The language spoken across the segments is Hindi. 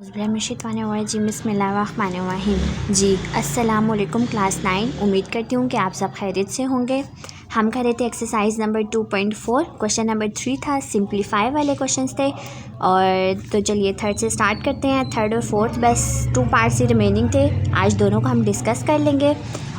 जी बिस्मिल्लाहिर्रहमानिर्रहीम। जी अस्सलाम वालेकुम क्लास 9। उम्मीद करती हूँ कि आप सब खैरियत से होंगे। हम कर रहे थे एक्सरसाइज नंबर 2.4। क्वेश्चन नंबर 3 था, सिंप्लीफाई वाले क्वेश्चंस थे। और तो चलिए थर्ड से स्टार्ट करते हैं। थर्ड और फोर्थ बस 2 पार्ट्स ही रिमेनिंग थे, आज दोनों को हम डिस्कस कर लेंगे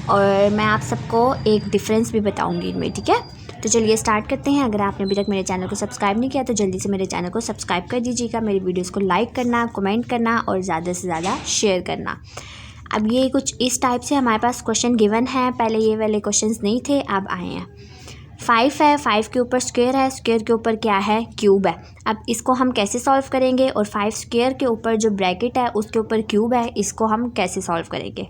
और मैं आप सबको एक डिफरेंस भी बताऊँगी इनमें, ठीक है। तो चलिए स्टार्ट करते हैं। अगर आपने अभी तक मेरे चैनल को सब्सक्राइब नहीं किया तो जल्दी से मेरे चैनल को सब्सक्राइब कर दीजिएगा, मेरी वीडियोस को लाइक करना, कमेंट करना और ज़्यादा से ज़्यादा शेयर करना। अब ये कुछ इस टाइप से हमारे पास क्वेश्चन गिवन है, पहले ये वाले क्वेश्चंस नहीं थे, अब आए हैं। 5 है, 5 के ऊपर स्क्वायर है, स्क्वायर के ऊपर क्या है, क्यूब है। अब इसको हम कैसे सॉल्व करेंगे, और 5 स्क्वायर के ऊपर जो ब्रैकेट है उसके ऊपर क्यूब है, इसको हम कैसे सॉल्व करेंगे।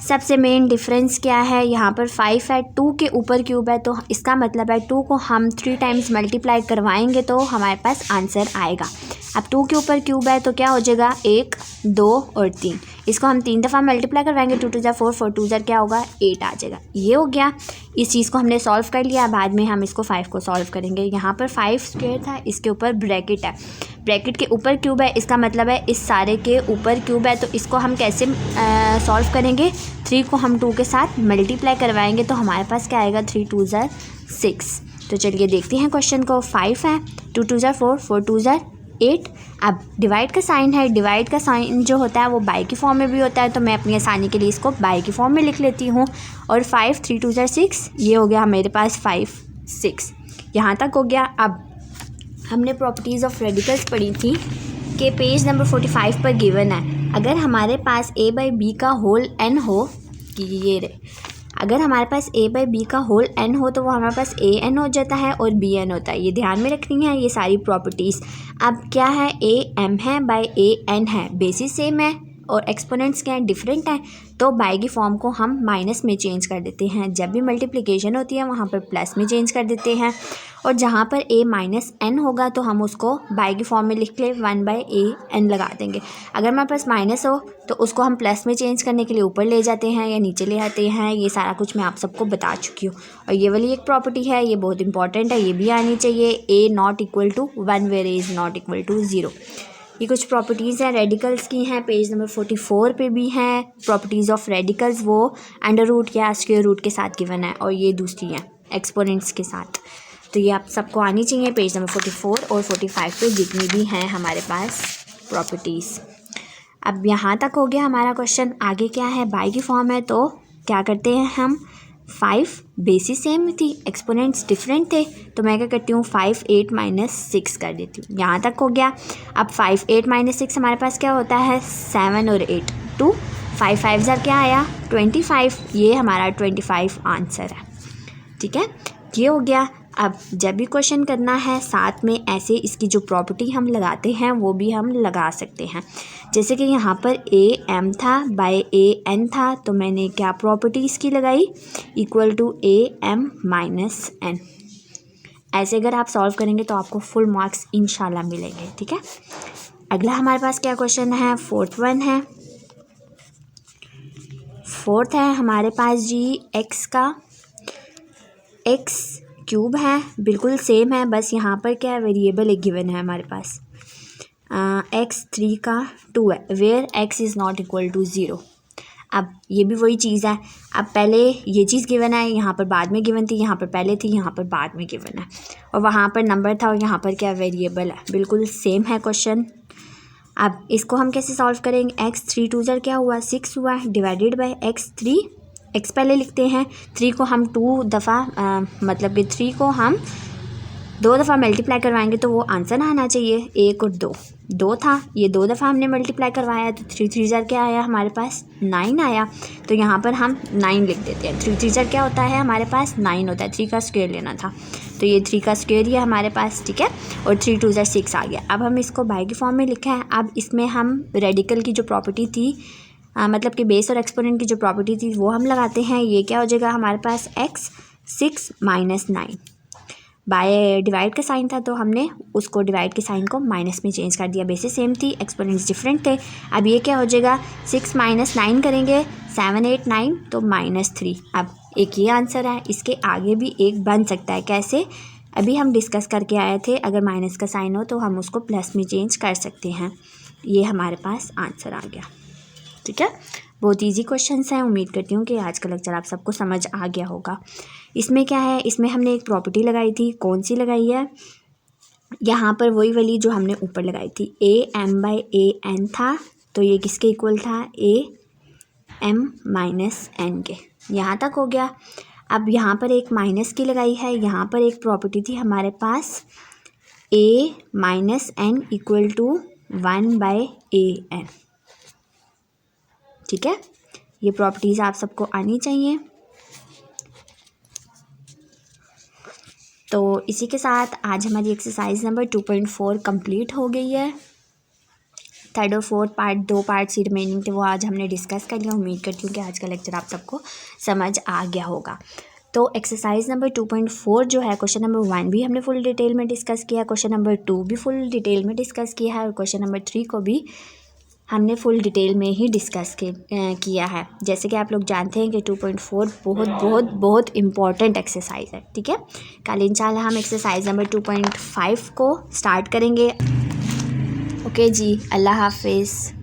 सबसे मेन डिफरेंस क्या है, यहाँ पर 5 है, 2 के ऊपर क्यूब है, तो इसका मतलब है 2 को हम 3 टाइम्स मल्टीप्लाई करवाएंगे तो हमारे पास आंसर आएगा। अब 2 के ऊपर क्यूब है तो क्या हो जाएगा, 1, 2 और 3। इसको हम 3 दफ़ा मल्टीप्लाई करवाएंगे, 2 2 ज़ा 4, 4 2 ज़ा क्या होगा, 8 आ जाएगा। ये हो गया, इस चीज़ को हमने सॉल्व कर लिया। बाद में हम इसको 5 को सॉल्व करेंगे। यहाँ पर 5 स्क्वायर था, इसके ऊपर ब्रैकेट है, ब्रैकेट के ऊपर क्यूब है, इसका मतलब है इस सारे के ऊपर क्यूब है। तो इसको हम कैसे सॉल्व करेंगे, 3 को हम 2 के साथ मल्टीप्लाई करवाएंगे तो हमारे पास क्या आएगा, 3 2 ज़ा 6। तो चलिए देखते हैं क्वेश्चन को। 5 है, 2 2 ज़ा 4, 4 2 ज़ा 8। अब डिवाइड का साइन है, डिवाइड का साइन जो होता है वो बाई की फॉर्म में भी होता है, तो मैं अपनी आसानी के लिए इसको बाई की फॉर्म में लिख लेती हूँ। और 5 3 2 ज़ा 6, ये हो गया मेरे पास 5 6, यहाँ तक हो गया। अब हमने प्रॉपर्टीज़ ऑफ रेडिकल्स पढ़ी थी कि पेज नंबर 45 पर गिवन है, अगर हमारे पास a बाई बी का होल n हो, कि ये रहे, अगर हमारे पास a बाई बी का होल n हो तो वो हमारे पास a n हो जाता है और b n होता है। ये ध्यान में रखनी है ये सारी प्रॉपर्टीज़। अब क्या है, a m है बाई a n है, बेसिस सेम है और एक्सपोनेंट्स क्या है, डिफरेंट है, तो बाई की फॉर्म को हम माइनस में चेंज कर देते हैं। जब भी मल्टीप्लिकेशन होती है वहाँ पर प्लस में चेंज कर देते हैं। और जहाँ पर a माइनस एन होगा तो हम उसको बाई की फॉर्म में लिख ले, 1 बाई ए एन लगा देंगे। अगर हमारे पास माइनस हो तो उसको हम प्लस में चेंज करने के लिए ऊपर ले जाते हैं या नीचे ले आते हैं। ये सारा कुछ मैं आप सबको बता चुकी हूँ। और ये वाली एक प्रॉपर्टी है, ये बहुत इंपॉर्टेंट है, ये भी आनी चाहिए, a not equal to 1 where a is not equal to 0। ये कुछ प्रॉपर्टीज़ हैं रेडिकल्स की हैं, पेज नंबर 44 पे भी हैं प्रॉपर्टीज़ ऑफ रेडिकल्स, वो अंडर रूट या स्क्वायर रूट के साथ गिवन है, और ये दूसरी हैं एक्सपोनेंट्स के साथ। तो ये आप सबको आनी चाहिए, पेज नंबर 44 और 45 पे जितनी भी हैं हमारे पास प्रॉपर्टीज़। अब यहाँ तक हो गया हमारा क्वेश्चन। आगे क्या है, बाई की फॉर्म है तो क्या करते हैं हम, 5 बेसिस सेम थी, एक्सपोनेंट्स डिफरेंट थे, तो मैं क्या करती हूँ 5 8 माइनस 6 कर देती हूँ। यहाँ तक हो गया। अब 5 8 माइनस 6 हमारे पास क्या होता है, 7 और 8 2, 5 5 ज़ा क्या आया, 25। ये हमारा 25 आंसर है, ठीक है, ये हो गया। अब जब भी क्वेश्चन करना है साथ में ऐसे इसकी जो प्रॉपर्टी हम लगाते हैं वो भी हम लगा सकते हैं। जैसे कि यहाँ पर a m था बाय a n था, तो मैंने क्या प्रॉपर्टी इसकी लगाई, equal to a m minus n। ऐसे अगर आप सॉल्व करेंगे तो आपको फुल मार्क्स इंशाल्लाह मिलेंगे, ठीक है। अगला हमारे पास क्या क्वेश्चन है, फोर्थ वन है। फोर्थ है हमारे पास जी, x का x क्यूब है, बिल्कुल सेम है, बस यहाँ पर क्या वेरिएबल एक गिवन है हमारे पास, x 3 का 2 है, where x is not equal to 0। अब ये भी वही चीज़ है, अब पहले ये चीज़ गिवन है, यहाँ पर बाद में गिवन थी, यहाँ पर पहले थी, यहाँ पर बाद में गिवन है, और वहाँ पर नंबर था और यहाँ पर क्या वेरिएबल है, बिल्कुल सेम है क्वेश्चन। अब इसको हम कैसे सॉल्व करेंगे, x 3 2 ज़ा क्या हुआ, 6 हुआ, डिवाइडेड बाई x 3, x पहले लिखते हैं, 3 को हम 2 दफ़ा मतलब कि 3 को हम 2 दफ़ा मल्टीप्लाई करवाएंगे तो वो आंसर आना चाहिए, 1 और 2 2 था, ये 2 दफ़ा हमने मल्टीप्लाई करवाया तो 3 3 ज़ा क्या आया हमारे पास, 9 आया। तो यहाँ पर हम 9 लिख देते हैं, 3 3 ज़ा क्या होता है हमारे पास, 9 होता है, 3 का स्क्वायर लेना था, तो ये 3 का स्क्वायर ही है हमारे पास, ठीक है। और 3 2 ज़ा 6 आ गया। अब हम इसको बाई की फॉर्म में लिखा है। अब इसमें हम रेडिकल की जो प्रॉपर्टी थी, मतलब कि बेस और एक्सपोनेंट की जो प्रॉपर्टी थी वो हम लगाते हैं। ये क्या हो जाएगा हमारे पास, x 6 माइनस 9, बाय डिवाइड का साइन था तो हमने उसको डिवाइड के साइन को माइनस में चेंज कर दिया, बेसिस सेम थी, एक्सपोनेंट्स डिफरेंट थे। अब ये क्या हो जाएगा, 6 माइनस 9 करेंगे, 7 8 9 तो -3। अब एक ये आंसर है, इसके आगे भी एक बन सकता है, कैसे, अभी हम डिस्कस करके आए थे, अगर माइनस का साइन हो तो हम उसको प्लस में चेंज कर सकते हैं। ये हमारे पास आंसर आ गया। ठीक है, बहुत इजी क्वेश्चंस हैं। उम्मीद करती हूँ कि आज का लेक्चर आप सबको समझ आ गया होगा। इसमें क्या है, इसमें हमने एक प्रॉपर्टी लगाई थी। कौन सी लगाई है? यहाँ पर वही वाली जो हमने ऊपर लगाई थी, AM/AN था, तो ये किसके इक्वल था? AM-N के। यहाँ तक हो गया। अब यहाँ पर एक माइनस की लगाई है। यहाँ पर एक प्रॉपर्टी थी हमारे पास A-N इक्वल टू 1/AN। ठीक है, ये प्रॉपर्टीज़ आप सबको आनी चाहिए। तो इसी के साथ आज हमारी एक्सरसाइज नंबर 2.4 कंप्लीट हो गई है। थर्ड और फोर्थ पार्ट, 2 पार्ट्स ही रिमेनिंग थे, वो आज हमने डिस्कस कर लिया। उम्मीद करती हूँ कि आज का लेक्चर आप सबको समझ आ गया होगा। तो एक्सरसाइज नंबर 2.4 जो है, क्वेश्चन नंबर 1 भी हमने फुल डिटेल में डिस्कस किया, क्वेश्चन नंबर 2 भी फुल डिटेल में डिस्कस किया है, और क्वेश्चन नंबर 3 को भी हमने फुल डिटेल में ही डिस्कस किया है। जैसे कि आप लोग जानते हैं कि 2.4 बहुत बहुत बहुत इम्पॉर्टेंट एक्सरसाइज है। ठीक है, कल इंशाल्लाह हम एक्सरसाइज नंबर 2.5 को स्टार्ट करेंगे। ओके जी, अल्लाह हाफिज़।